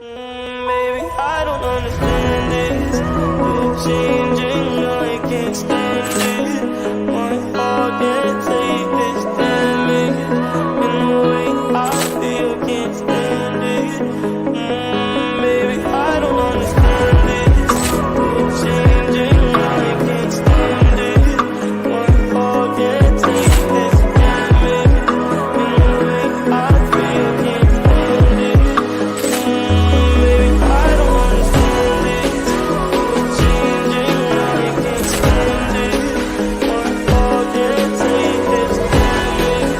Maybe I don't understand it. You're changing, I can't stand it. My heart can't take this damage. In the way I feel, can't stand it. Maybe I don't understand it. You're changing, I can't stand it. My heart can't take this damage. In the way I feel, can't stand it. Maybe I don't understand it. You're changing, I can't stand it. My heart can't take this damage.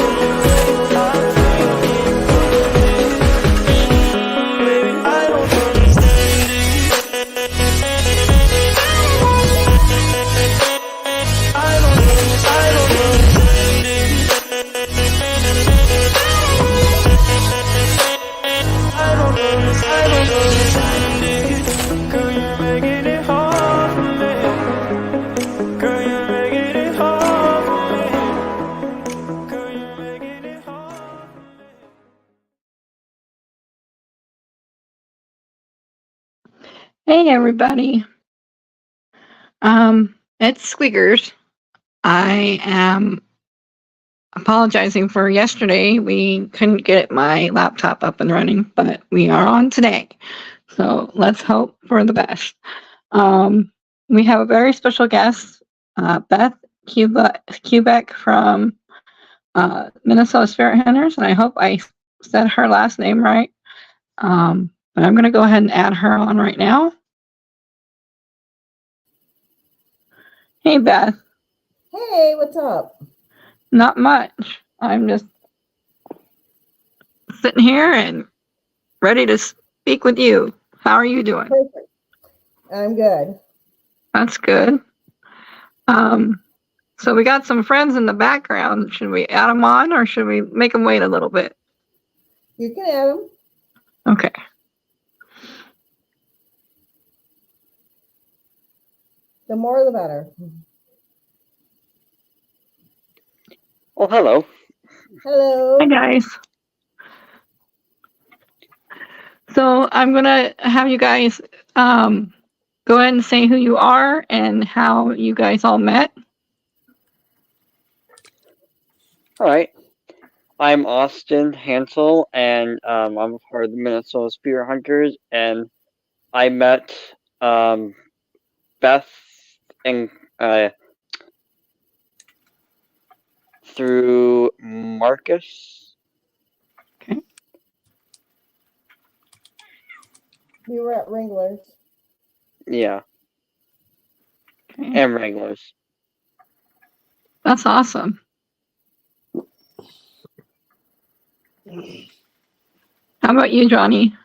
In the way I feel, can't stand it. Maybe I don't understand it. I don't understand it. I don't understand it. Girl, you're making it hard for me. Girl, you're making it hard for me. Girl, you're making it hard for me. Hey everybody. It's Squeakers. I am apologizing for yesterday. We couldn't get my laptop up and running, but we are on today. So let's hope for the best. We have a very special guest, Beth Quebec from Minnesota Spirit Hunters, and I hope I said her last name right. But I'm going to go ahead and add her on right now. Hey, Beth. Hey, what's up? Not much. I'm just sitting here and ready to speak with you. How are you doing? Perfect. I'm good. That's good. So we got some friends in the background. Should we add them on or should we make them wait a little bit? You can add them. Okay. The more the better. Well, hello. Hello. Hi, guys. So I'm going to have you guys go ahead and say who you are and how you guys all met. All right. I'm Austin Hansel, and I'm a part of the Minnesota Spirit Hunters, and I met Beth and through Marcus. Okay. We were at Wranglers. Yeah. Okay. And Wranglers. That's awesome. How about you, Johnny?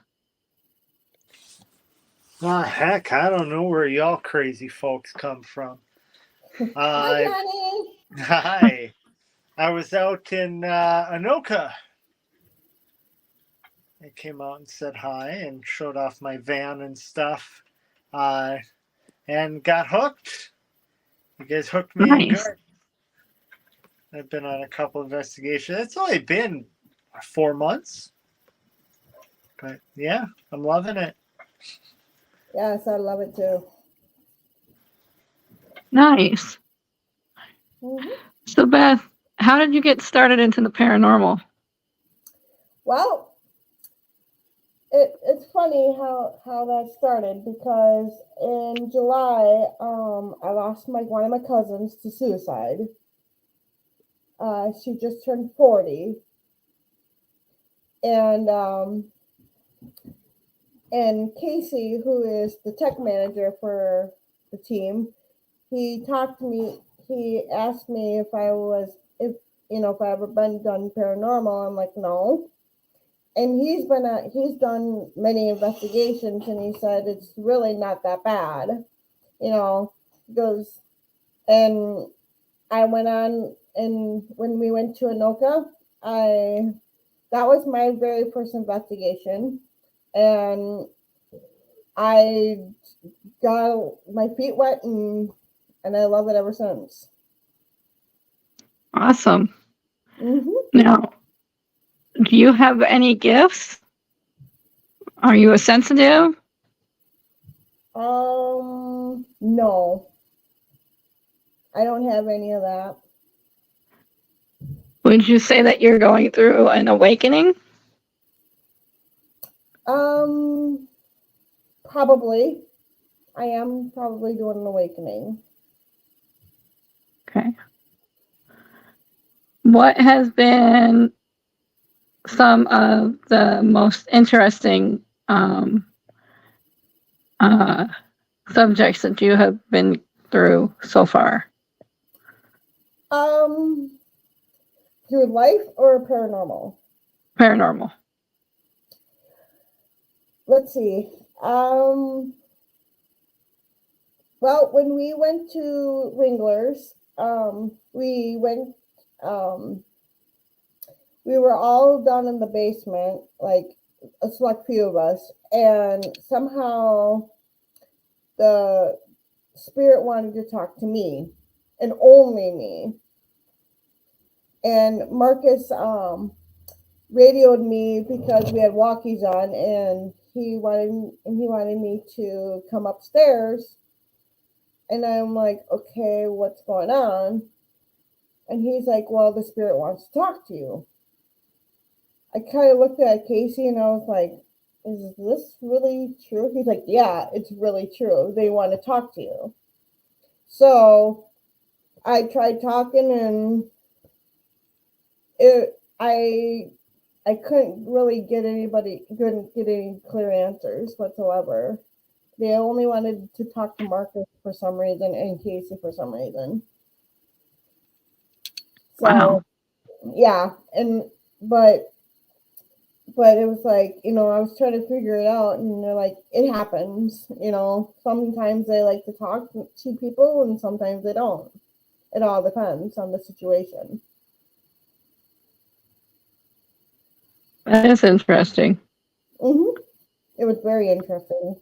Heck, I don't know where y'all crazy folks come from. Hi, Johnny. Hi. I was out in Anoka. I came out and said hi and showed off my van and stuff. And got hooked. You guys hooked me in Nice. good. I've been on a couple investigations. It's only been 4 months. But yeah, I'm loving it. Yes, I love it too. Nice. Mm-hmm. So, Beth, how did you get started into the paranormal? Well, it's funny how that started because in July, I lost one of my cousins to suicide. She just turned 40. And Casey, who is the tech manager for the team, he talked to me. He asked me if I ever been done paranormal. I'm like, no. And he's done many investigations, and he said it's really not that bad. He goes, and I went on, and when we went to Anoka, that was my very first investigation. And I got my feet wet, and I love it ever since. Awesome. Mm-hmm. Now, do you have any gifts? Are you a sensitive? No. I don't have any of that. Would you say that you're going through an awakening? Probably. I am probably doing an awakening. Okay. What has been some of the most interesting subjects that you have been through so far? Through life or paranormal? Paranormal. Let's see. Well, when we went to Ringler's, we were all down in the basement, like a select few of us, and somehow the spirit wanted to talk to me, and only me. And Marcus radioed me because we had walkies on, and he wanted me to come upstairs. And I'm like, okay, what's going on? And he's like, well, the spirit wants to talk to you. I kind of looked at Casey and I was like, is this really true? He's like, yeah, it's really true. They want to talk to you. So I tried talking, and I couldn't really couldn't get any clear answers whatsoever. They only wanted to talk to Marcus for some reason and Casey for some reason. So, Wow. yeah, but it was like, I was trying to figure it out, and they're like, it happens, sometimes they like to talk to people and sometimes they don't. It all depends on the situation. That is interesting. It was very interesting.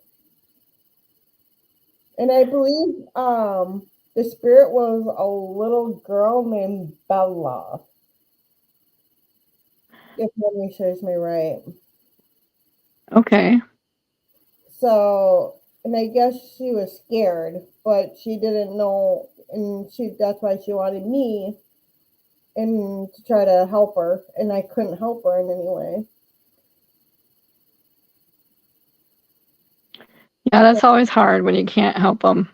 And I believe the spirit was a little girl named Bella, if memory serves me right. Okay. So, and I guess she was scared, but she didn't know, and that's why she wanted me and to try to help her, and I couldn't help her in any way. Yeah, that's always hard when you can't help them.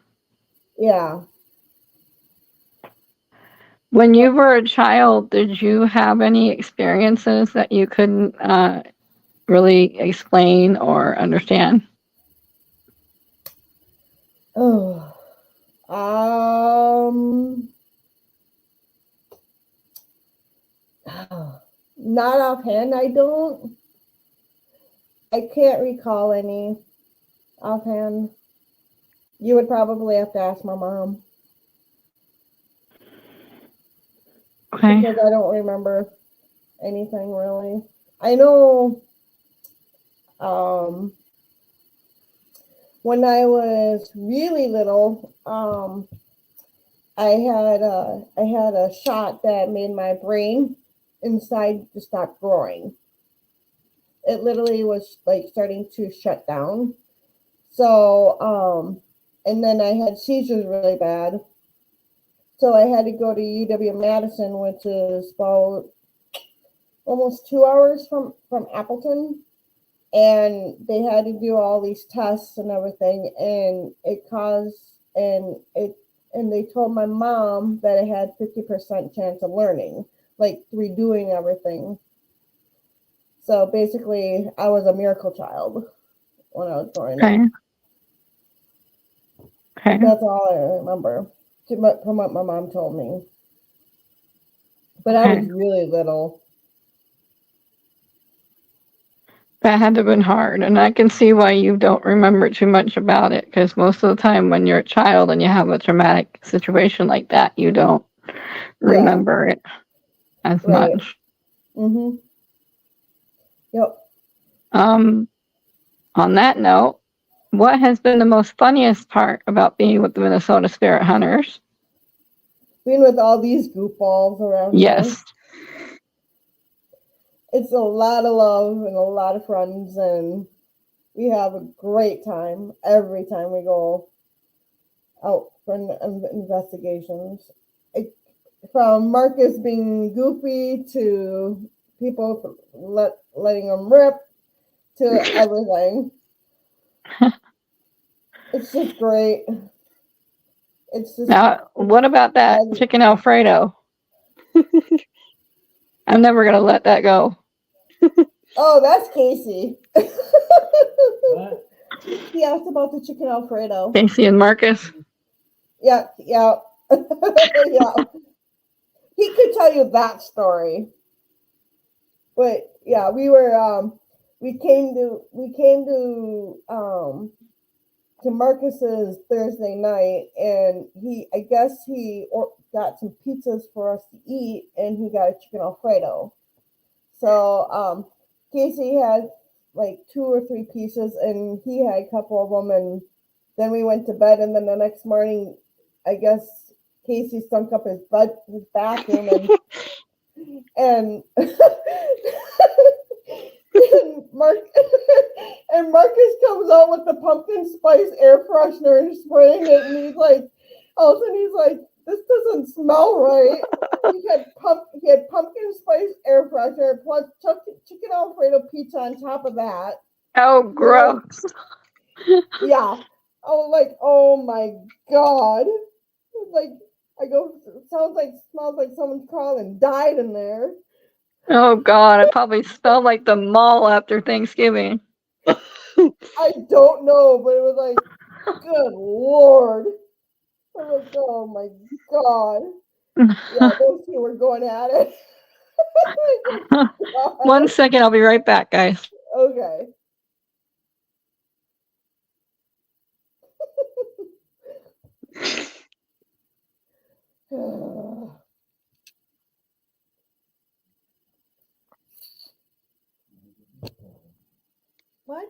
Yeah. When you were a child, did you have any experiences that you couldn't really explain or understand? Oh. Not offhand, I can't recall any offhand. You would probably have to ask my mom. Okay. Because I don't remember anything really. I know when I was really little, I had a shot that made my brain inside to stop growing. It literally was like starting to shut down. So and then I had seizures really bad. So I had to go to UW-Madison, which is about almost 2 hours from Appleton. And they had to do all these tests and everything, and they told my mom that I had 50% chance of learning, like redoing everything. So basically, I was a miracle child when I was growing up. Okay. That's all I remember from what my mom told me. But I was really little. That had to have been hard, and I can see why you don't remember too much about it, because most of the time when you're a child and you have a traumatic situation like that, you don't remember it as much. Mm-hmm. Yep. On that note, what has been the most funniest part about being with the Minnesota Spirit Hunters? Being with all these goofballs around Yes. here. It's a lot of love and a lot of friends, and We have a great time every time we go out for investigations. From Marcus being goofy to people letting him rip to everything. It's just great. It's just Now, what about that chicken Alfredo? I'm never gonna let that go. oh, that's Casey. What? He asked about the chicken Alfredo. Casey and Marcus. Yeah, yeah, yeah. He could tell you that story. But yeah, we came to Marcus's Thursday night, and I guess he got some pizzas for us to eat, and he got a chicken Alfredo. So Casey had like 2 or 3 pieces, and he had a couple of them, and then we went to bed, and then the next morning, I guess Casey stunk up his bathroom, and and Marcus comes out with the pumpkin spice air freshener and spraying it, and he's like, all of a sudden he's like, this doesn't smell right. He had pumpkin spice air freshener plus chicken Alfredo pizza on top of that. Oh, gross. Yeah. I was like, oh my God. Like, I go, smells like someone's crawled and died in there. Oh God, it probably smelled like the mall after Thanksgiving. I don't know, but it was like, good Lord. I was like, oh my God. Yeah, those two were going at it. One second, I'll be right back, guys. Okay. What?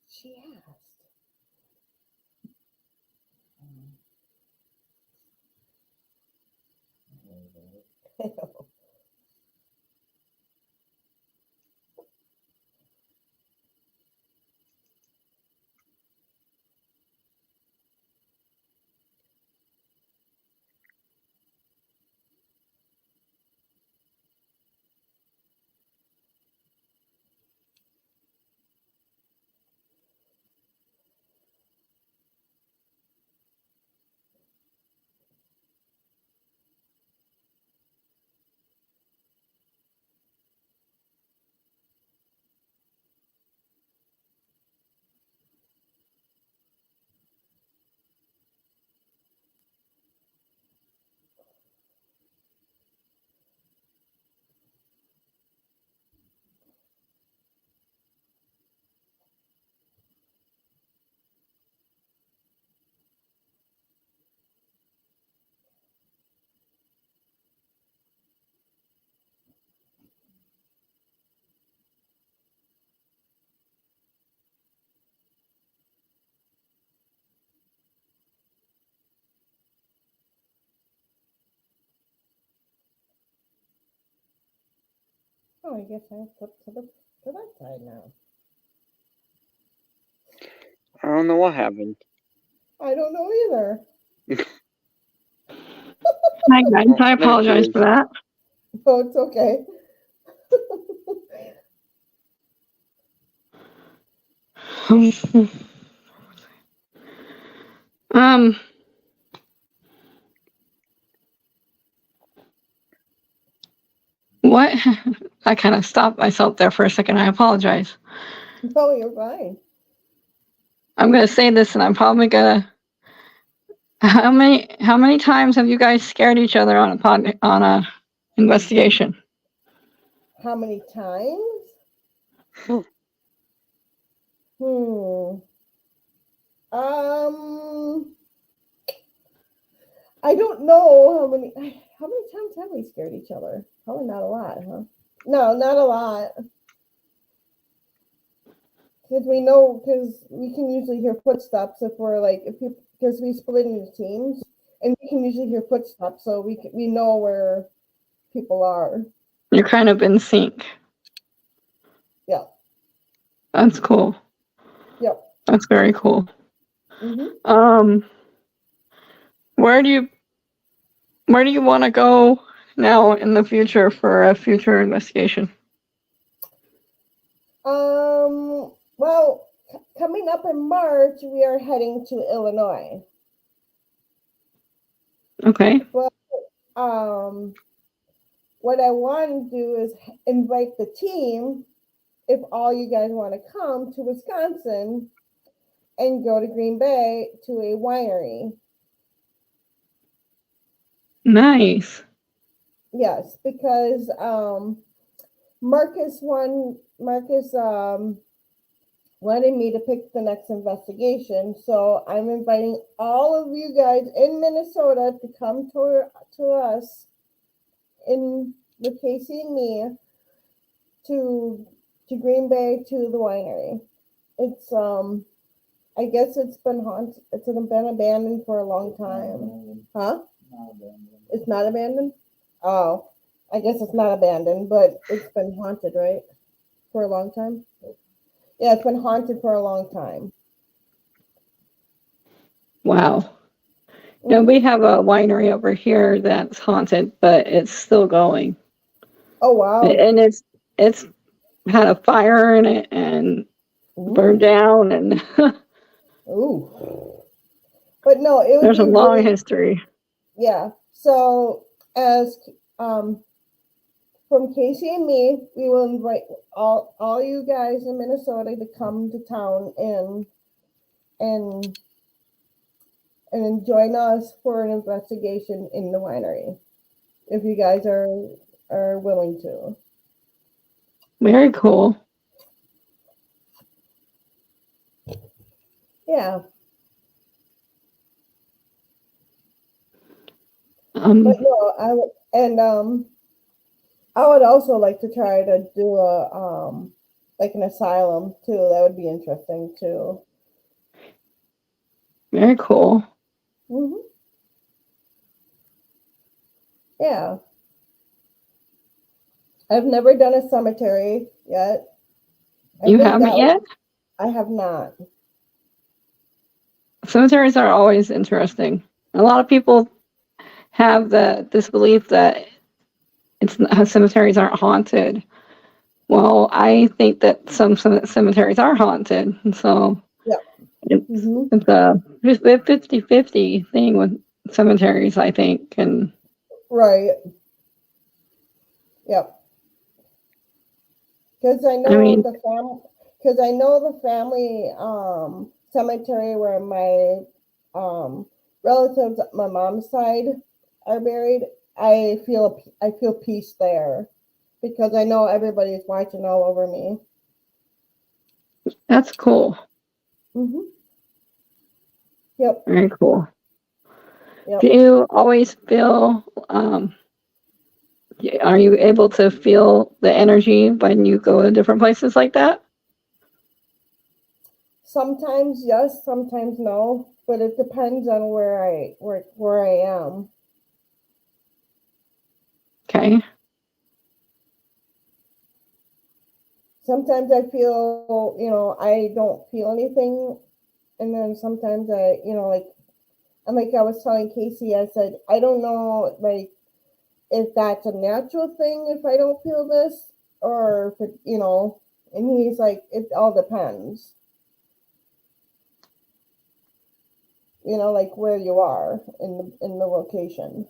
She asked. Oh, I guess I flip to that side now. I don't know what happened. I don't know either. Hi, guys. Well, I there she apologize is. for that. Oh, it's okay. What? I kind of stopped myself there for a second. I apologize. No, you're fine. I'm gonna say this, and I'm probably gonna. How many times have you guys scared each other on a investigation? How many times? I don't know how many times have we scared each other? Probably not a lot, huh? No, not a lot. Because we can usually hear footsteps if because we split into teams, and we can usually hear footsteps, so we know where people are. You're kind of in sync. Yeah. That's cool. Yep. That's very cool. Mhm. Where do you want to go now in the future for a future investigation? Well, coming up in March, we are heading to Illinois. Okay. But what I want to do is invite the team, if all you guys want to come to Wisconsin and go to Green Bay to a winery. Nice. Yes, because Marcus wanted me to pick the next investigation, so I'm inviting all of you guys in Minnesota to come to us with Casey and me to Green Bay to the winery. It's I guess it's been haunted. It's been abandoned for a long time. Huh? It's not abandoned? Oh, I guess it's not abandoned, but it's been haunted, right? For a long time? Yeah, it's been haunted for a long time. Wow. Yeah, we have a winery over here that's haunted, but it's still going. Oh, wow. And it's had a fire in it and burned down, and Ooh. But no, it would there's be a long really, history. yeah. So as from Casey and me, we will invite all you guys in Minnesota to come to town and join us for an investigation in the winery, if you guys are willing to. Very cool. Yeah. Um, But no, I would, and I would also like to try to do a like an asylum too. That would be interesting too. very cool. Hmm. Yeah. I've never done a cemetery yet. You haven't yet? I have not. Cemeteries are always interesting. A lot of people have this belief that cemeteries aren't haunted. Well, I think that some cemeteries are haunted, and so Yeah. it's a 50-50 thing with cemeteries, I think. And Right. Yep. Because I know I mean, the family cemetery where my relatives, my mom's side, are buried. I feel peace there because I know everybody's watching all over me. that's cool. Mm-hmm. Yep. Very cool. Yep. Do you always feel? Are you able to feel the energy when you go to different places like that? Sometimes yes, sometimes no, but it depends on where I am. Okay. Sometimes I feel, I don't feel anything, and then sometimes like I was telling Casey, I said, I don't know, like, if that's a natural thing if I don't feel this, or if it, and he's like, it all depends, like where you are in the location.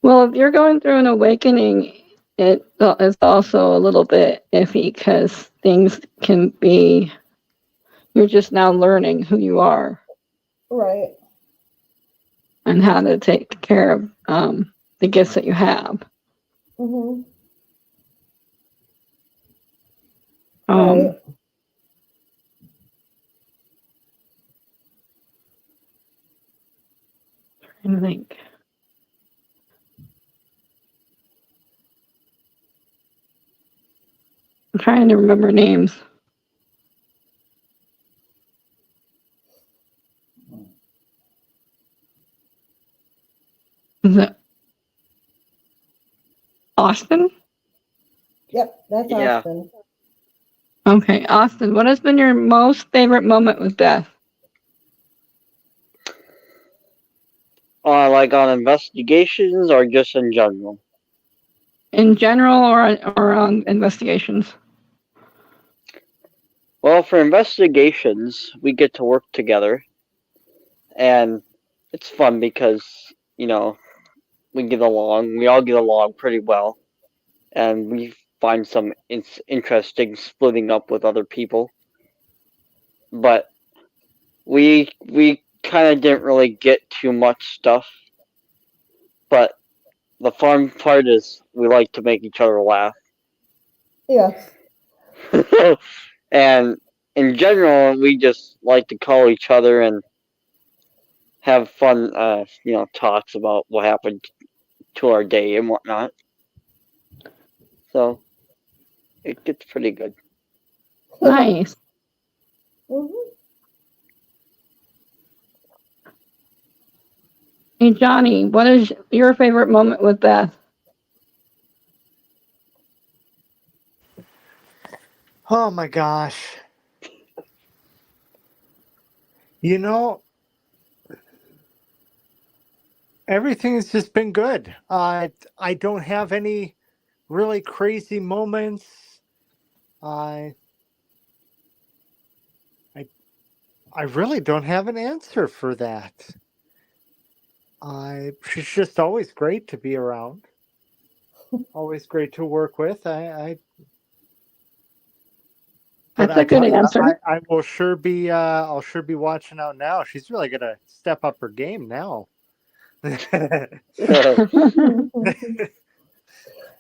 Well, if you're going through an awakening, it is also a little bit iffy because things can be. You're just now learning who you are. Right. And how to take care of the gifts that you have. Mm-hmm. Right. I think. I'm trying to remember names. Is it Austin? Yep, that's Yeah. Austin. Okay, Austin, what has been your most favorite moment with Beth? Like on investigations or just in general? In general or on investigations? Well, for investigations, we get to work together, and it's fun because, you know, we get along. We all get along pretty well, and we find some interesting splitting up with other people. But we kind of didn't really get too much stuff. But the fun part is we like to make each other laugh. Yes. And in general, we just like to call each other and have fun, talks about what happened to our day and whatnot. So it gets pretty good. Nice. Mhm. Hey, Johnny, what is your favorite moment with Beth? Oh my gosh. You know, everything's just been good. I don't have any really crazy moments. I I really don't have an answer for that. She's just always great to be around. Always great to work with. But That's I a good tell you, answer. I will sure be I'll sure be watching out now. She's really gonna step up her game now.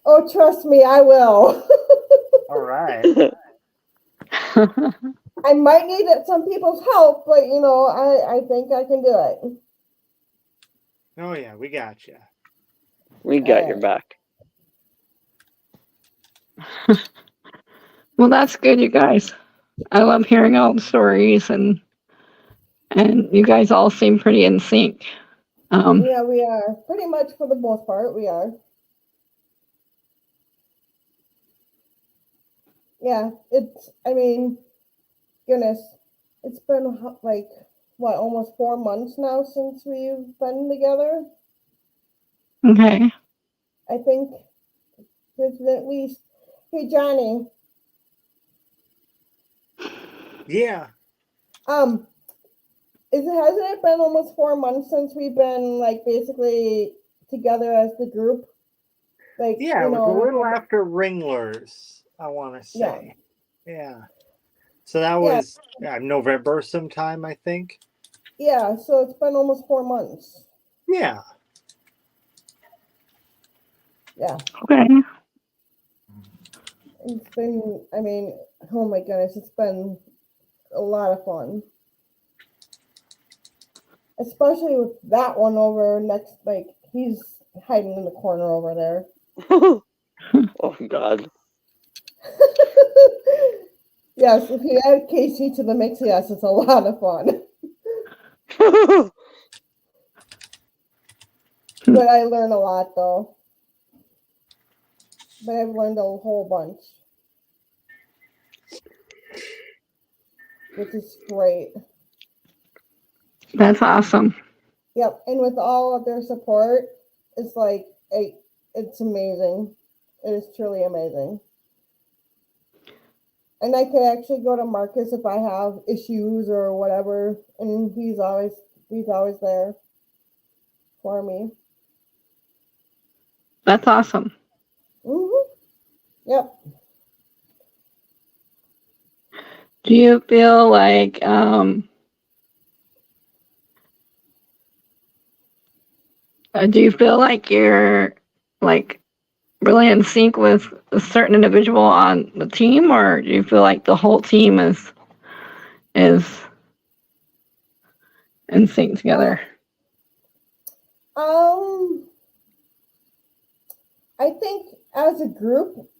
Oh, trust me, I will. All right. I might need some people's help, but I think I can do it. Oh yeah, we got you. We got your back. Well, that's good, you guys. I love hearing all the stories, and you guys all seem pretty in sync. Yeah, we are. Pretty much for the most part, we are. Yeah, goodness, it's been like, what, almost 4 months now since we've been together. Okay. I think there's been at least, hey, Johnny, Yeah. hasn't it been almost 4 months since we've been like basically together as the group? Like, Yeah, it was a little after Ringlers, I want to yeah, say. Yeah. So that Yeah. was November sometime, I think. yeah. So it's been almost 4 months. Yeah. Yeah, Okay. it's been. Oh my goodness, it's been a lot of fun, especially with that one over next. Like, he's hiding in the corner over there. Oh God. Yes, if you add Casey to the mix, yes, it's a lot of fun. But I learn a lot though. But I've learned a whole bunch, which is great. That's awesome. Yep, and with all of their support, it's like it's amazing. It is truly amazing. And I can actually go to Marcus if I have issues or whatever, and he's always there for me. That's awesome. Yep. Do you feel like you're like really in sync with a certain individual on the team, or do you feel like the whole team is in sync together? I think as a group,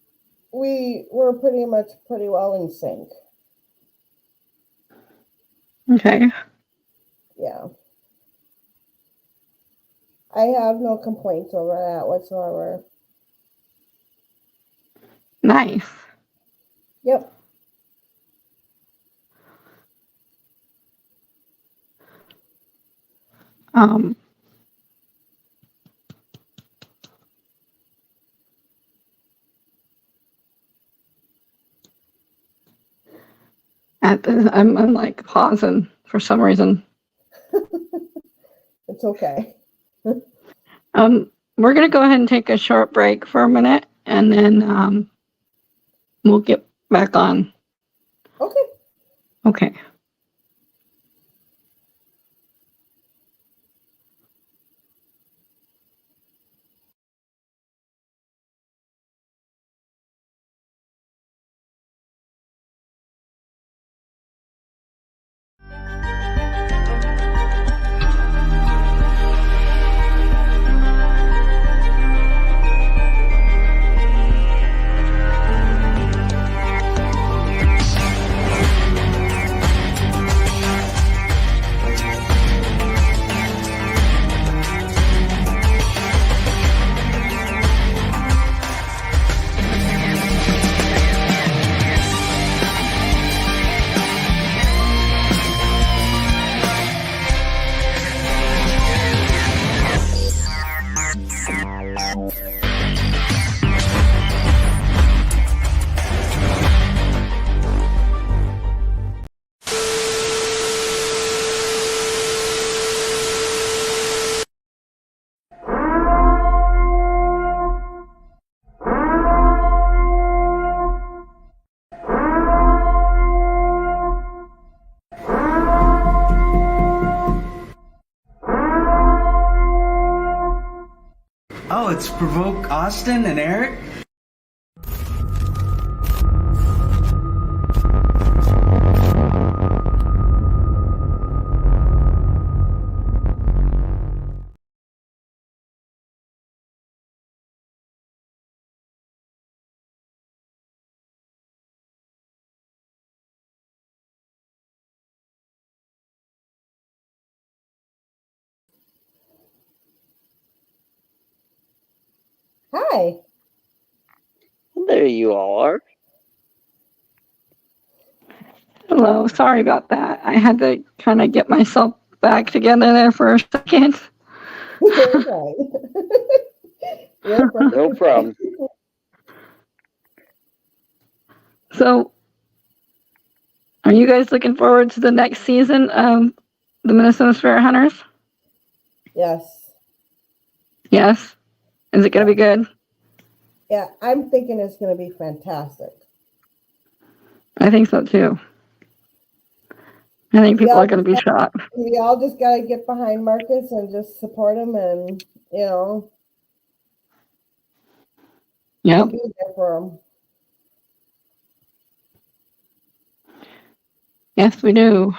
we were pretty well in sync. Okay. Yeah. I have no complaints over that whatsoever. Nice. Yep. Um, I'm like pausing for some reason. It's okay. We're gonna go ahead and take a short break for a minute, and then we'll get back on. Okay. Okay. Oh, it's Provoke Austin and Eric? Hi. There you all are. Hello. Sorry about that. I had to kind of get myself back together there for a second. You're right. You're right. No problem. So, are you guys looking forward to the next season of the Minnesota Spirit Hunters? Yes. Yes. Is it going to be good? Yeah, I'm thinking it's going to be fantastic. I think so too. I think people are going to be shocked. We all just got to get behind Marcus and just support him and, Yep. be there for him. Yes, we do.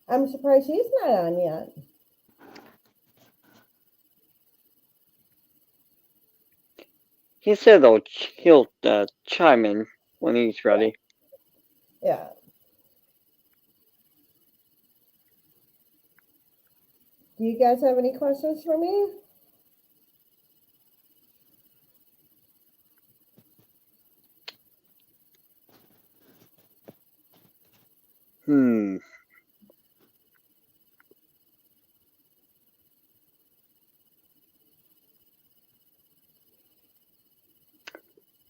I'm surprised he's not on yet. He said he'll chime in when he's ready. Yeah. Do you guys have any questions for me?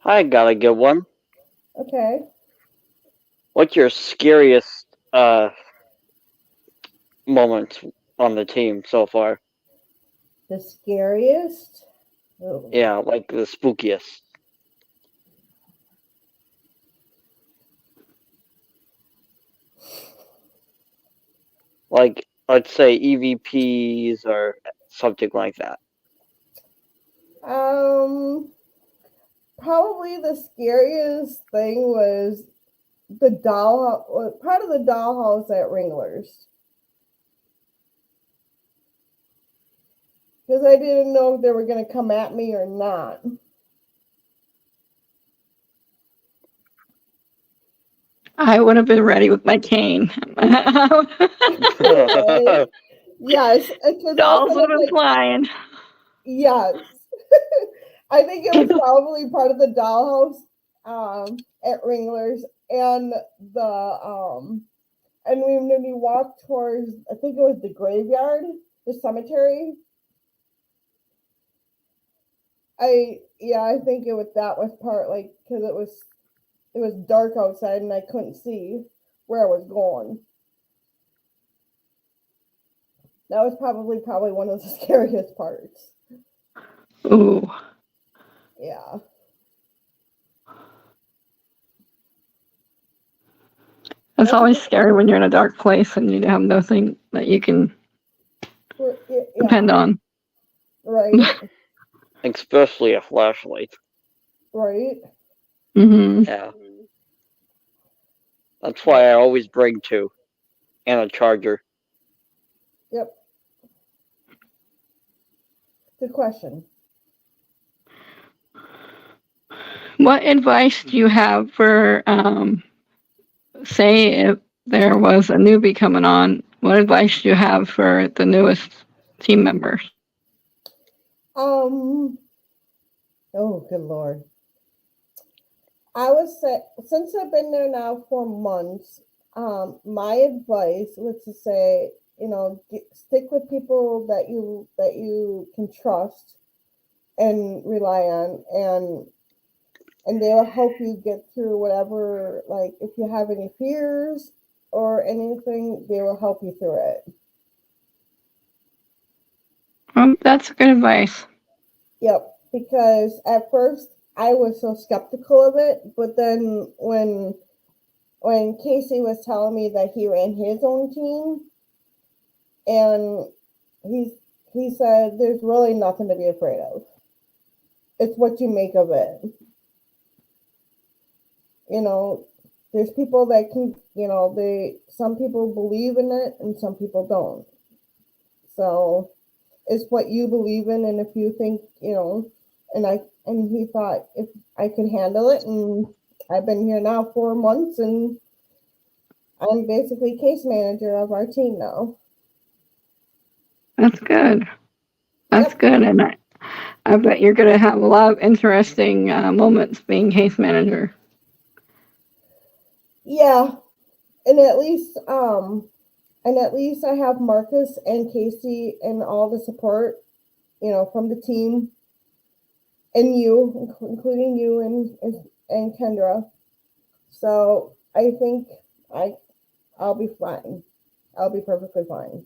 I got a good one. Okay. What's your scariest moment on the team so far? The scariest? Oh. Yeah, like the spookiest. Like, let's say EVPs or something like that. Probably the scariest thing was the part of the dollhouse at Ringler's. Because I didn't know if they were going to come at me or not. I would have been ready with my cane. Right? Yes, because I Dolls kind would of have been like, flying. yes. I think it was probably part of the dollhouse at Ringler's and and when we walked towards, I think it was the graveyard, the cemetery. I think that was part, like, because it was dark outside and I couldn't see where I was going. That was probably one of the scariest parts. Ooh, Yeah. it's That's a always good scary when you're in a dark place and you have nothing that you can yeah, depend on. right, Especially a flashlight. right. Hmm. Yeah. That's why I always bring two. And a charger. Yep. Good question. What advice do you have for, say, if there was a newbie coming on? What advice do you have for the newest team members? Oh, good Lord. I would say, since I've been there now for months, my advice was to say, stick with people that you can trust and rely on, and they will help you get through whatever. Like, if you have any fears or anything, they will help you through it. That's good advice. Yep, because at first I was so skeptical of it, but then when Casey was telling me that he ran his own team, and he said there's really nothing to be afraid of. It's what you make of it. There's people that can, some people believe in it and some people don't. So it's what you believe in, and if you think, and he thought if I could handle it, and I've been here now 4 months, and I'm basically case manager of our team now. That's good. That's Yep. good. And I bet you're going to have a lot of interesting moments being case manager. Yeah, and at least I have Marcus and Casey and all the support, from the team, and you, including you and Kendra. So I think I'll be fine. I'll be perfectly fine.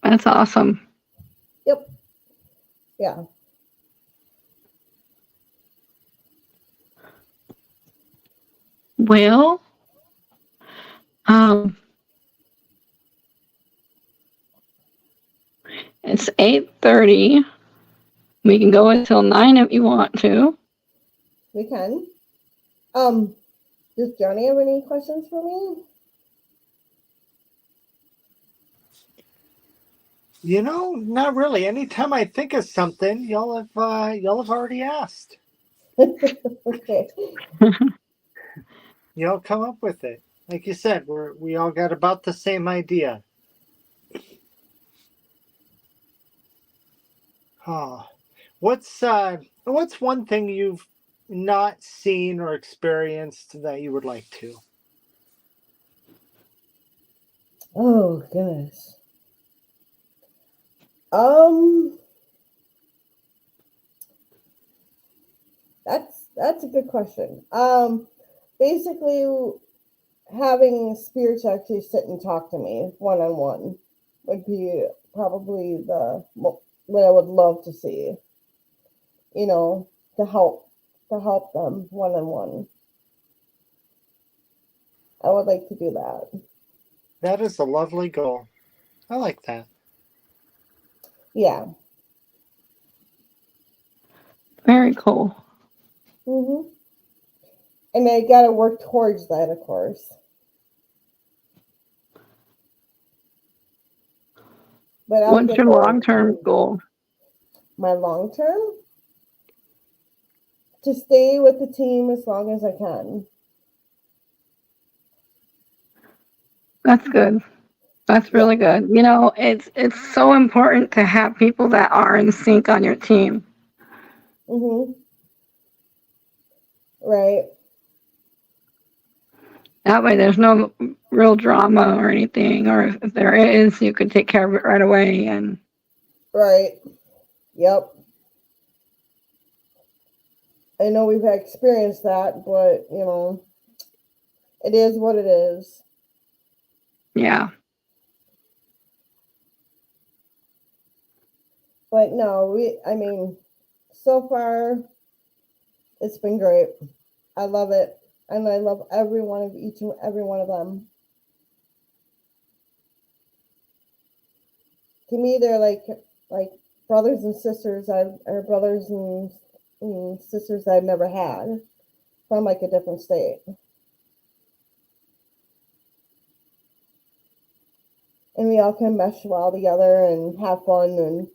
That's awesome. Yep. Yeah. Well, it's 8:30. We can go until 9 if you want to. We can. Does Johnny have any questions for me? Not really. Anytime I think of something, y'all have already asked. Okay. Y'all come up with it. Like you said, we all got about the same idea. Oh, what's one thing you've not seen or experienced that you would like to? Oh goodness. That's a good question. Basically, having spirits actually sit and talk to me one on one would be probably what I would love to see. To help them one on one. I would like to do that. That is a lovely goal. I like that. Yeah. Very cool. Mhm. And I got to work towards that, of course. But I'll What's get your there. long-term goal? My long term? to stay with the team as long as I can. That's good. That's really good. You know, it's so important to have people that are in sync on your team. Mhm. Right. That way there's no real drama or anything, or if there is, you can take care of it right away. And Right. Yep. I know we've experienced that, but it is what it is. yeah. But no, I mean, so far it's been great. I love it. And I love each and every one of them. To me, they're like brothers and sisters. Or brothers and sisters I've never had from like a different state. And we all can mesh well together and have fun,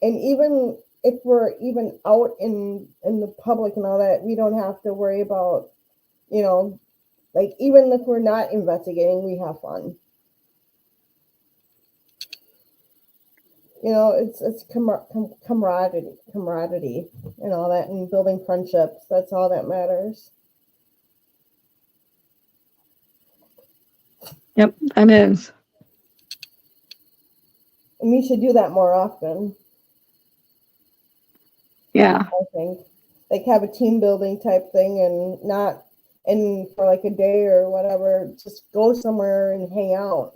and even if we're even out in the public and all that, we don't have to worry about, like, even if we're not investigating, we have fun. It's camaraderie and all that, and building friendships. That's all that matters. Yep, that is. And we should do that more often. Yeah. I think, like, have a team building type thing, and for like a day or whatever, just go somewhere and hang out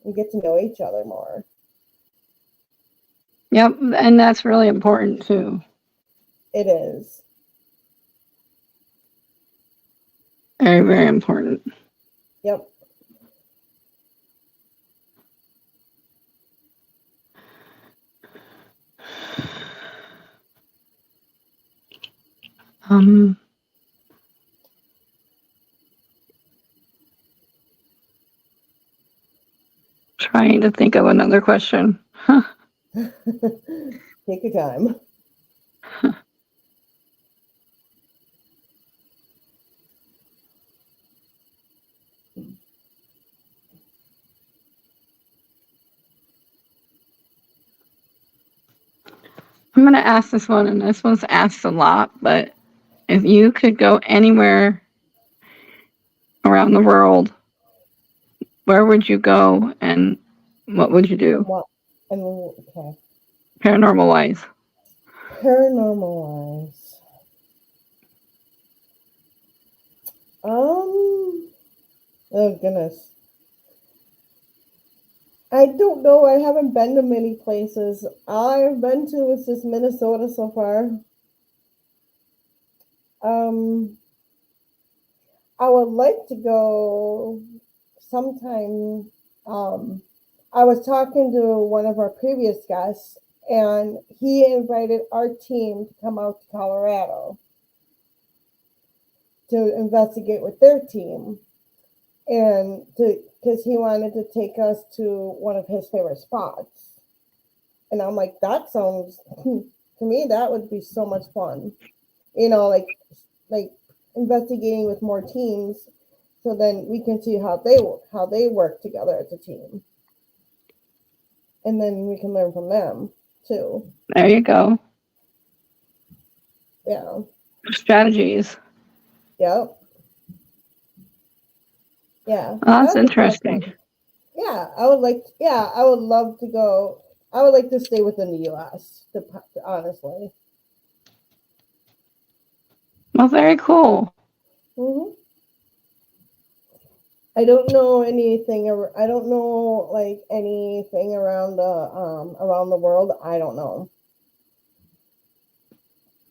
and get to know each other more. Yep, and that's really important too. It is. Very, very important. Yep. Trying to think of another question. Take your time. I'm going to ask this one, and this one's asked a lot, but if you could go anywhere around the world, where would you go and what would you do? Okay. Paranormal wise. Paranormal wise. Oh goodness. I don't know. I haven't been to many places. All I've been to is just Minnesota so far. I would like to go sometime. I was talking to one of our previous guests, and he invited our team to come out to Colorado to investigate with their team, and because he wanted to take us to one of his favorite spots. And I'm like, that sounds, to me, that would be so much fun. Like investigating with more teams, so then we can see how they work together as a team, and then we can learn from them too. There you go. Yeah. Strategies. Yep. Yeah. Oh, that's interesting. Yeah, I would love to go. I would like to stay within the U.S. Honestly. Well, very cool. Mm-hmm. I don't know anything. I don't know like anything around the world. I don't know.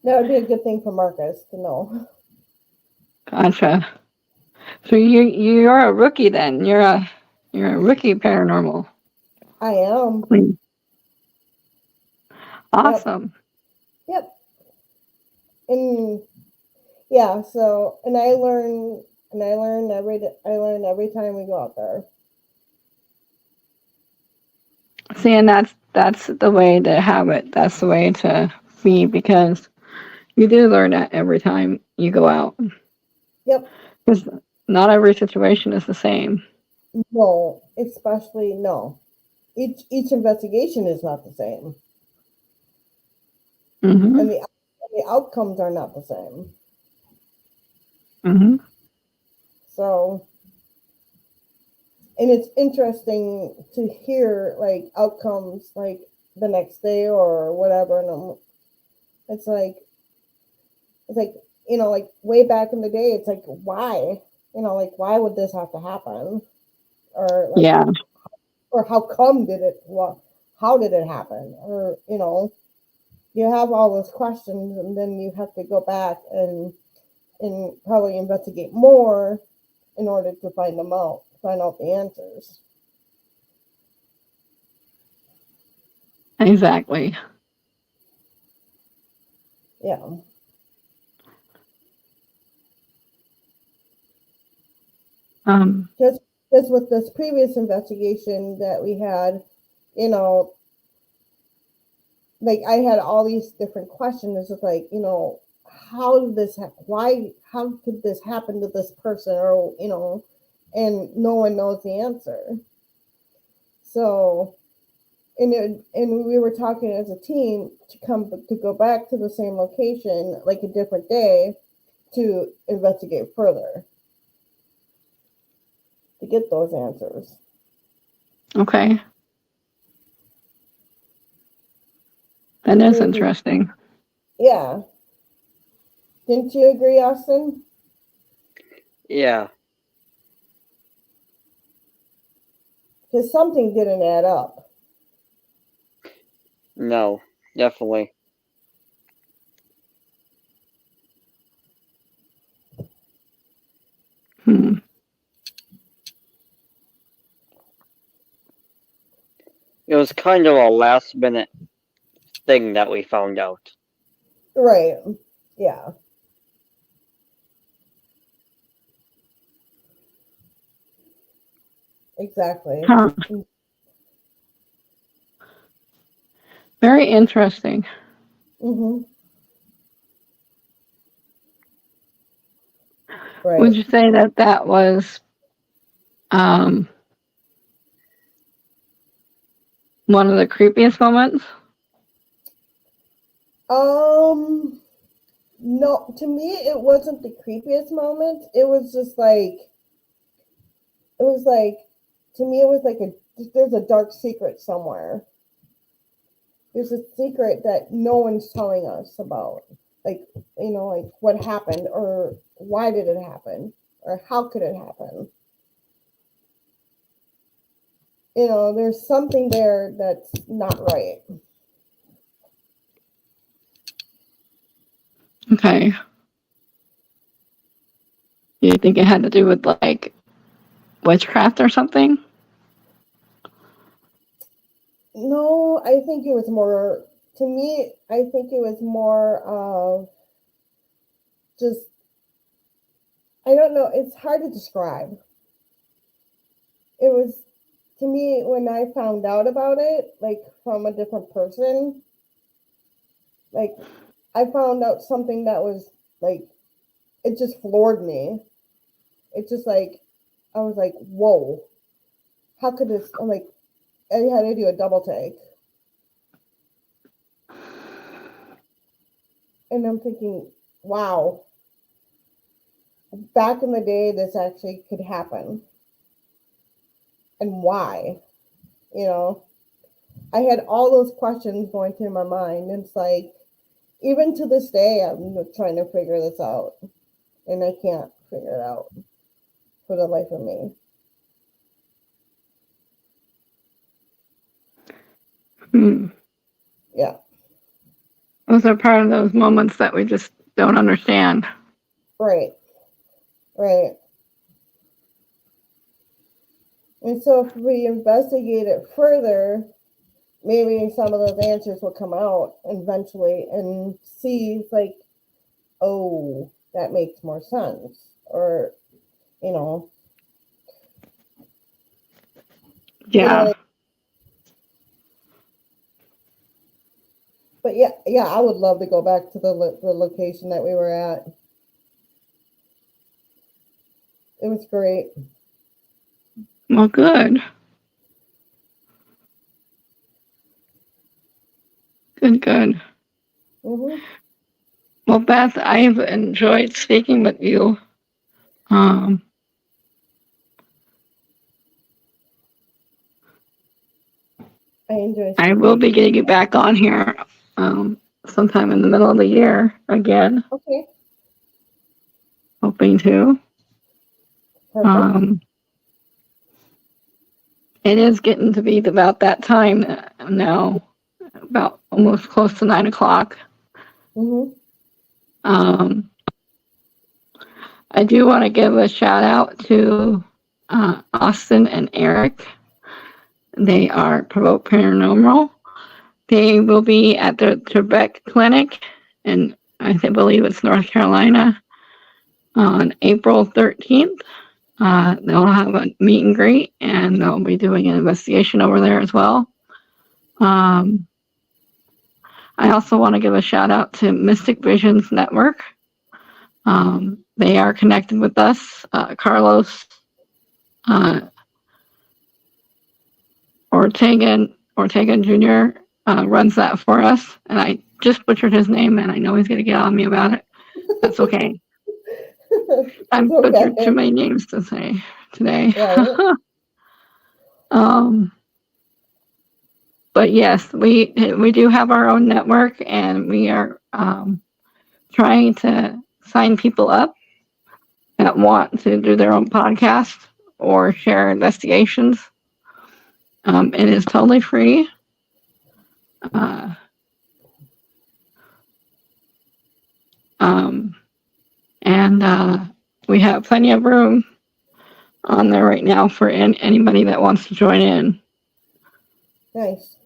That would be a good thing for Marcus to know. Gotcha. So you're a rookie then. You're a rookie paranormal. I am. Awesome. Yep. And yeah, so I learn every time we go out there. See, and that's the way to have it. That's the way to be, because You do learn that every time you go out. Yep. Because not every situation is the same. No, especially no. Each investigation is not the same, Mm-hmm. and the outcomes are not the same. Mm-hmm. So, and it's interesting to hear like outcomes like the next day or whatever, and it's like like way back in the day, it's like why like why would this have to happen, or like Yeah. or how come did it how did it happen, or you have all those questions, and then you have to go back and probably investigate more in order to find out the answers. Exactly. Yeah. Just with this previous investigation that we had, like I had all these different questions. It's just like, how did this how could this happen to this person, or and no one knows the answer. So, and we were talking as a team to go back to the same location, like a different day, to investigate further to get those answers. Okay. That is interesting. Yeah. Didn't you agree, Austin? Yeah. Because something didn't add up. No, definitely. Hmm. It was kind of a last minute thing that we found out. Right. Yeah. Exactly. Huh. Very interesting. Mm-hmm. Right. Would you say that was one of the creepiest moments? No, to me it wasn't the creepiest moment. It was just like to me it was like there's a dark secret somewhere. There's a secret that no one's telling us about. Like, like what happened, or why did it happen, or how could it happen? There's something there that's not right. Okay. Do you think it had to do with like witchcraft or something? No, I think it was more, to me, I think it was more of just, I don't know, it's hard to describe. It was, to me, when I found out about it, like from a different person, like I found out something that was like, it just floored me. It's just like, I was like, whoa, how could this, I'm like, I had to do a double take. And I'm thinking, wow, back in the day, this actually could happen. And why? I had all those questions going through my mind. And it's like, even to this day, I'm trying to figure this out. And I can't figure it out for the life of me. Hmm. Yeah. Those are part of those moments that we just don't understand. Right. Right. And so if we investigate it further, maybe some of those answers will come out eventually, and see like, oh, that makes more sense. Or, Yeah. But yeah, I would love to go back to the location that we were at. It was great. Well, good. Good. Hmm. Well, Beth, I've enjoyed speaking with you. I I will be getting you back on here sometime in the middle of the year again. Okay. Hoping to. Perfect. It is getting to be about that time now, about almost close to 9 o'clock. Hmm. I do want to give a shout out to Austin and Eric. They are Provoke Paranormal. They will be at the Trebek Clinic, and I believe it's North Carolina, on April 13th. They'll have a meet and greet, and they'll be doing an investigation over there as well. I also want to give a shout out to MysticVisions Network. They are connected with us. Carlos Ortega Jr. Runs that for us, and I just butchered his name, and I know he's going to get on me about it. That's okay. I'm butchered too many names to say today. Right. But yes, we do have our own network, and we are trying to sign people up that want to do their own podcast or share investigations. It is totally free. And we have plenty of room on there right now for anybody that wants to join in. Nice.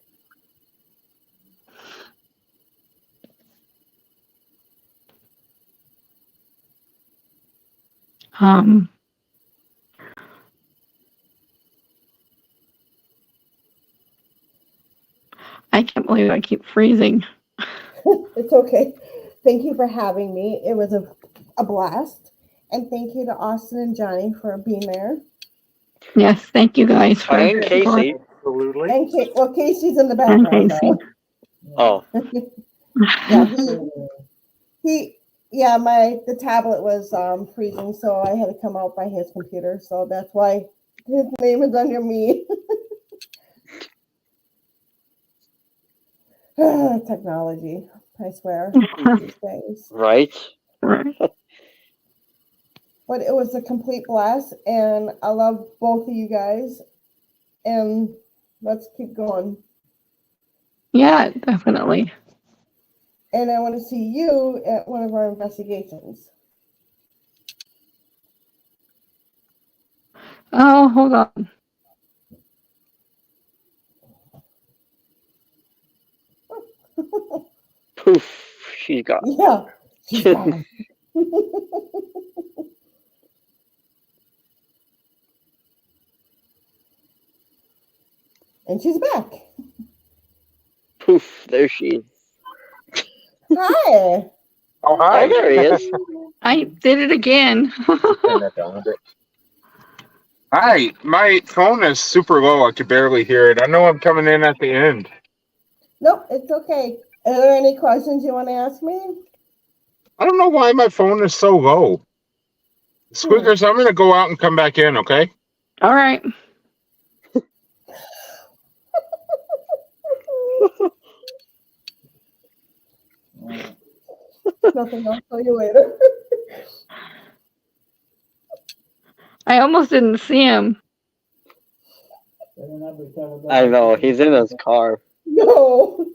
I can't believe I keep freezing. It's okay. Thank you for having me. It was a blast. And thank you to Austin and Johnny for being there. Yes, thank you guys for And Casey. Absolutely. And Casey's in the background. Casey. Oh. Yeah, the tablet was freezing, so I had to come out by his computer. So that's why his name is under me. Technology, I swear. These days. Right. But it was a complete blast, and I love both of you guys. And let's keep going. Yeah, definitely. And I want to see you at one of our investigations. Oh, hold on. Poof. She's gone. Yeah, she's gone. And she's back. Poof. There she is. Hi. Oh, hi. Oh, there he is. I did it again. Hi, my phone is super low. I could barely hear it. I know I'm coming in at the end. No, it's okay. Are there any questions you want to ask me? I don't know why my phone is so low. Squeakers, I'm going to go out and come back in, okay? All right. Nothing. I'll tell you later. I almost didn't see him. I know. He's in his car. No.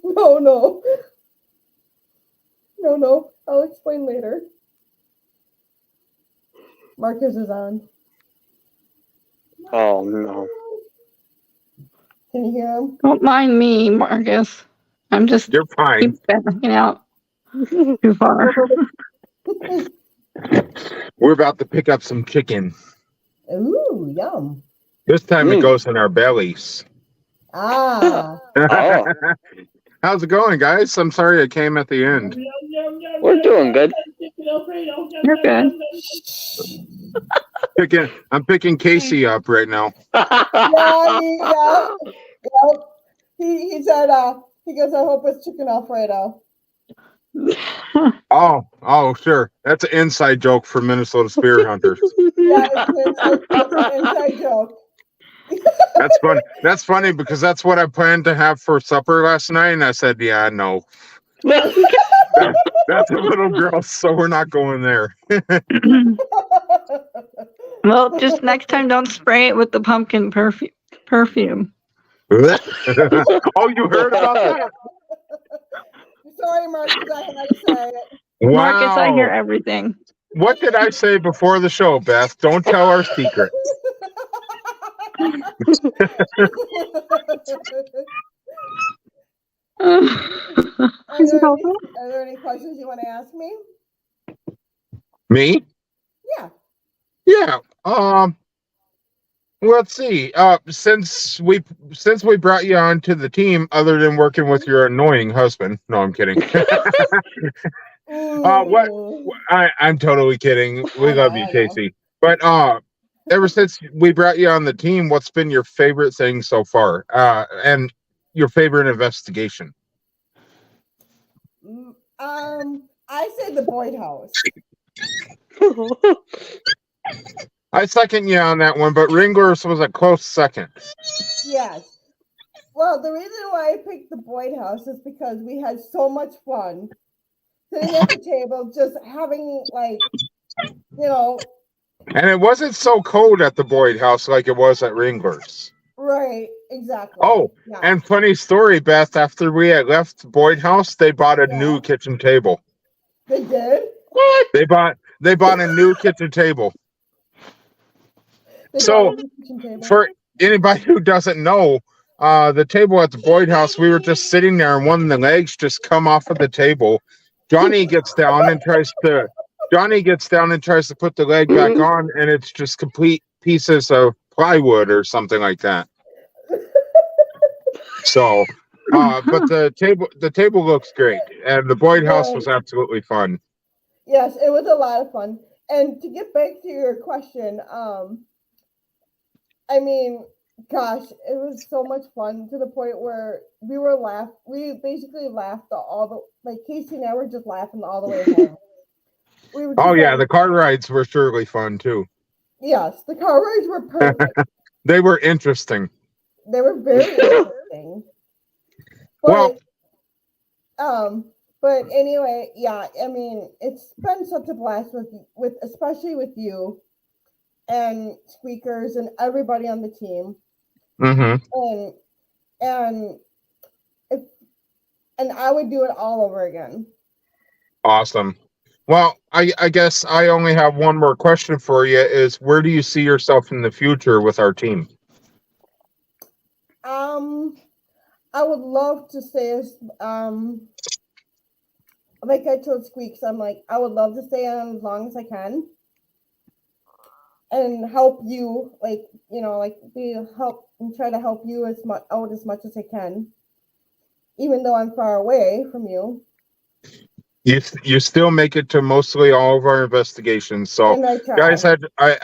I'll explain later. Marcus is on. Oh, no. Can you hear him? Don't mind me, Marcus. I'm just You're fine. keep backing out too far. We're about to pick up some chicken. Ooh, yum. This time it goes in our bellies. Ah. Oh. How's it going, guys? I'm sorry I came at the end. We're doing good. You're good. I'm picking Casey up right now. Yeah. He said, he goes, I hope it's chicken Alfredo. Oh, sure. That's an inside joke for Minnesota Spirit Hunters. Yeah, it's an inside joke. That's funny. That's funny because that's what I planned to have for supper last night, and I said, "Yeah, no, that's a little gross, so we're not going there." Well, just next time, don't spray it with the pumpkin perfume. Oh, you heard about that? Sorry, Marcus, I had to say it. Wow. Marcus, I hear everything. What did I say before the show, Beth? Don't tell our secret. Are there any questions you want to ask me? Me? Yeah. Yeah. Let's see. Since we brought you on to the team, other than working with your annoying husband. No, I'm kidding. I'm totally kidding. We love you, Casey. But ever since we brought you on the team, what's been your favorite thing so far? And your favorite investigation? I say the Boyd House. I second you on that one, but Ringlers was a close second. Yes. Well, the reason why I picked the Boyd House is because we had so much fun sitting at the table, just having And it wasn't so cold at the Boyd House like it was at Ringlers. Right, exactly. Oh, yeah. And funny story, Beth, after we had left Boyd House, they bought a new kitchen table. They did? What? They bought a new kitchen table. So, for anybody who doesn't know, the table at the Boyd House, we were just sitting there, and one of the legs just come off of the table. Johnny gets down and tries to put the leg back on, and it's just complete pieces of plywood or something like that. So, but the table looks great, and the Boyd House was absolutely fun. Yes, it was a lot of fun. And to get back to your question, I mean, gosh, it was so much fun to the point where we basically laughed Casey and I were just laughing all the way home. The car rides were surely fun too. Yes, the car rides were perfect. They were interesting. They were very interesting. But, but anyway, yeah, I mean, it's been such a blast with especially with you and Squeakers and everybody on the team. Mm-hmm. And I would do it all over again. Awesome. Well, I guess I only have one more question for you is where do you see yourself in the future with our team? I would love to stay as like I told Squeaks, I would love to stay on as long as I can and help you, help and try to help you as much as I can, even though I'm far away from you. You still make it to mostly all of our investigations. So, guys, I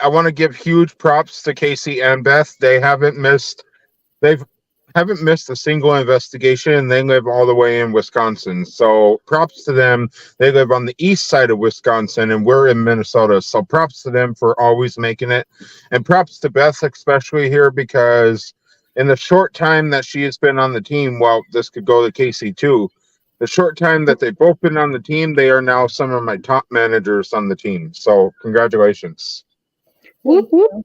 want to give huge props to Casey and Beth. They haven't missed a single investigation, and they live all the way in Wisconsin. So props to them. They live on the east side of Wisconsin, and we're in Minnesota. So props to them for always making it. And props to Beth, especially here, because in the short time that she has been on the team, well, this could go to Casey too. The short time that they've both been on the team, they are now some of my top managers on the team. So congratulations. Thank you.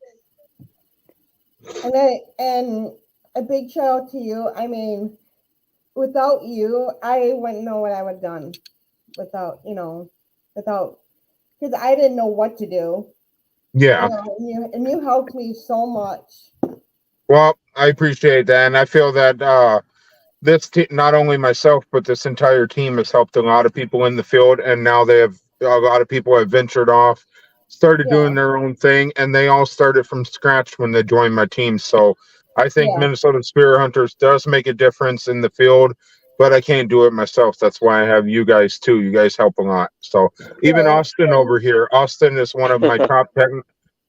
And a big shout out to you. I mean, without you, I wouldn't know what I would have done. Without, because I didn't know what to do. Yeah. And you helped me so much. Well, I appreciate that. And I feel that not only myself, but this entire team has helped a lot of people in the field. And now a lot of people have ventured off, started doing their own thing, and they all started from scratch when they joined my team. So I think Minnesota Spirit Hunters does make a difference in the field. but I can't do it myself. That's why I have you guys too. You guys help a lot. So even Yeah. Austin over here, Austin is one of my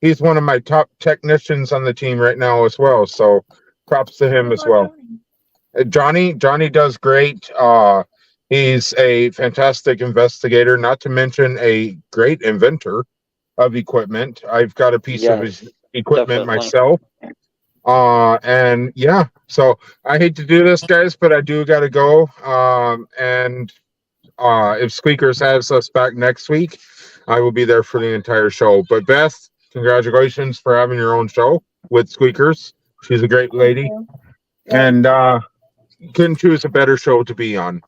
he's one of my top technicians on the team right now as well. So props to him as well. Johnny does great. He's a fantastic investigator, not to mention a great inventor of equipment. I've got a piece of his equipment definitely. myself. And yeah, so I hate to do this, guys, but I do got to go. And if Squeakers has us back next week, I will be there for the entire show. But Beth, congratulations for having your own show with Squeakers. She's a great lady. Yeah. And couldn't choose a better show to be on.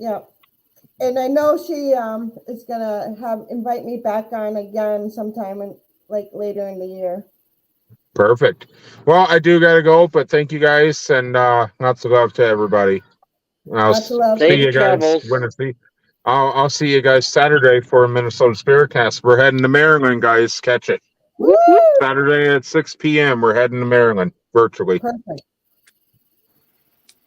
Yeah. And I know she is gonna invite me back on again sometime later in the year. Perfect. Well, I do gotta go, but thank you guys, and lots of love to everybody. I'll Lots of love. see you guys travels. I'll see you guys Saturday for Minnesota Spirit Cast. We're heading to Maryland, guys. Catch it. Woo! Saturday at 6 p.m. We're heading to Maryland virtually. Perfect.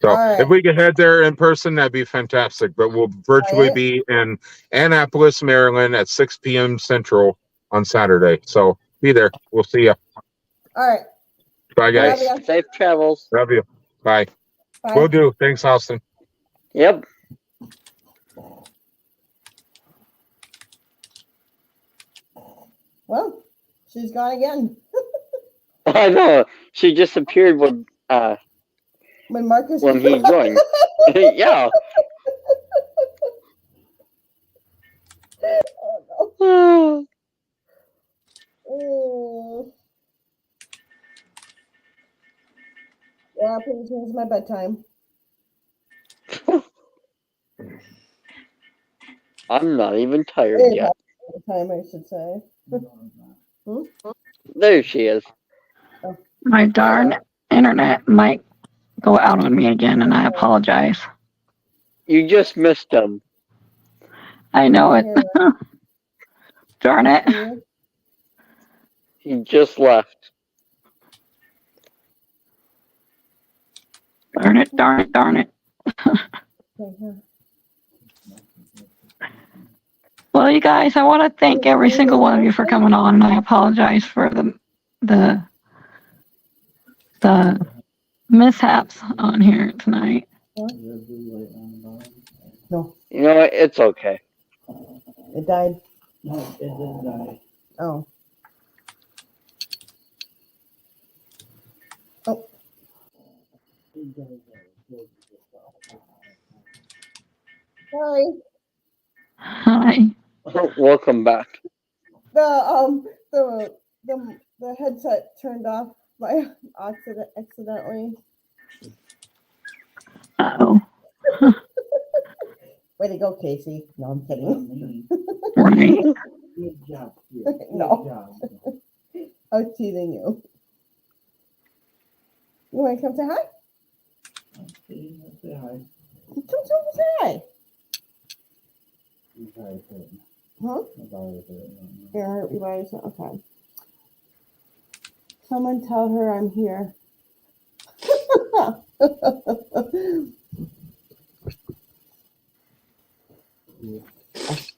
So right. if we could head there in person, that'd be fantastic. But we'll virtually be in Annapolis, Maryland at 6 p.m. Central on Saturday. So be there. We'll see you. All right. Bye, guys. Safe travels. Love you. Bye. Bye. Will do. Thanks, Austin. Yep. Well, she's gone again. I know. She just appeared when Marcus he joined. Yeah. Oh, no. Yeah, pretty soon it's my bedtime. I'm not even tired It's yet. bedtime, I should say. There she is. My darn internet might go out on me again, and I apologize. You just missed him. I know it. Darn it. He just left. Darn it, darn it, darn it. Well, you guys, I want to thank every single one of you for coming on, and I apologize for the mishaps on here tonight. No. You know what? It's okay. It died. No, it didn't die. Oh. Oh. Sorry. Hi. Welcome back. The headset turned off by accidentally. Uh-oh. Way to go, Casey. No, I'm kidding. Right. Good job. No. I was teasing you. You want to come say hi? Okay, say hi. Come say hi. Huh? Yeah, everybody's okay. Someone tell her I'm here.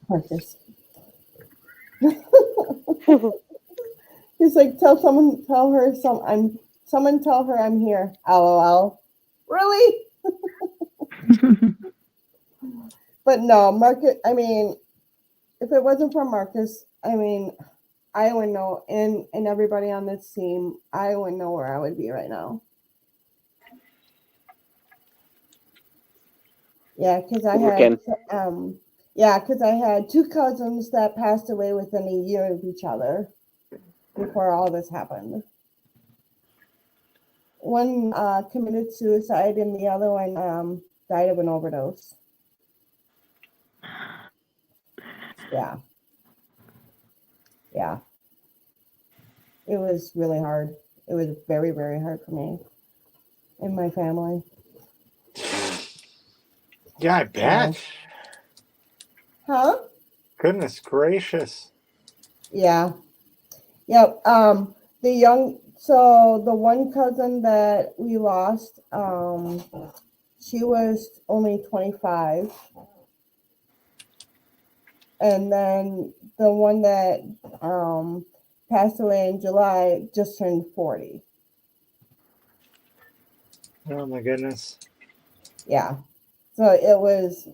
Marcus. He's like, someone tell her I'm here. LOL. Really? But no, Marcus, I mean, if it wasn't for Marcus, I mean, I wouldn't know, and everybody on this team, I wouldn't know where I would be right now. Yeah, because I had two cousins that passed away within a year of each other before all this happened. One committed suicide, and the other one died of an overdose. Yeah. Yeah. It was really hard. It was very, very hard for me and my family. Yeah, I bet. Huh? Goodness gracious. Yeah. Yep. The one cousin that we lost, she was only 25. And then the one that passed away in July just turned 40. Oh my goodness. Yeah. So it was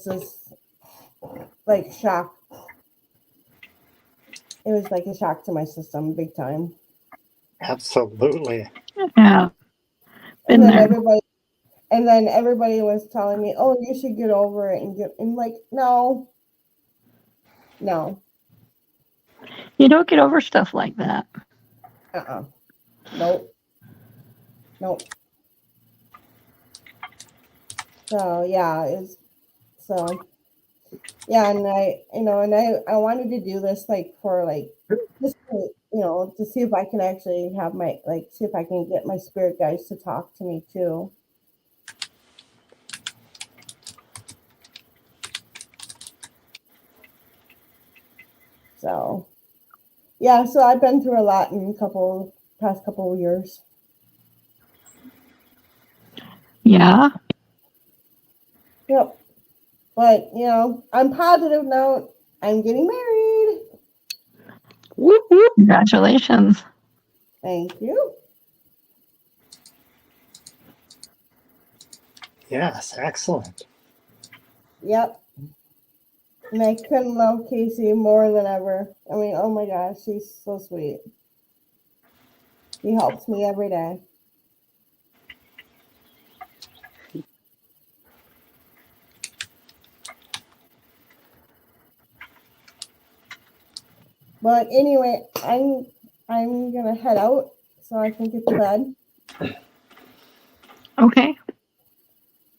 just like shock. It was like a shock to my system, big time. Absolutely. Yeah. Been And then there. everybody was telling me, "Oh, you should get over it," and like, no. You don't get over stuff like that. Nope. So yeah, and I wanted to do this like for like just to see if I can actually have see if I can get my spirit guides to talk to me too. So yeah, so I've been through a lot in past couple of years. Yeah. Yep. But I'm positive now. I'm getting married. Whoop, whoop. Congratulations. Thank you. Yes, excellent. Yep. And I couldn't love Casey more than ever. I mean, oh my gosh, she's so sweet. He helps me every day. But anyway, I'm gonna head out so I can get to bed. Okay.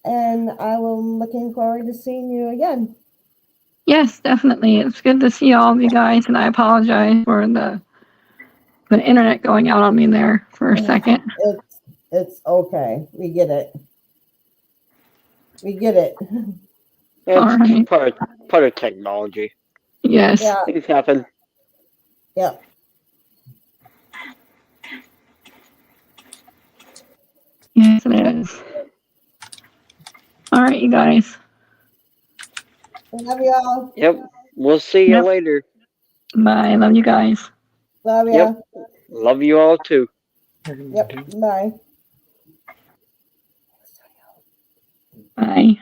And I will looking forward to seeing you again. Yes, definitely. It's good to see all of you guys, and I apologize for the internet going out on me there for a second. It's okay. We get it. It's All right. part of technology. Yes. Yeah. Things happen. Yep. Yes, it is. All right, you guys. Love y'all. Yep. We'll see you Yep. later. Bye. Love you guys. Love ya. Yep. Love you all too. Yep. Bye. Bye.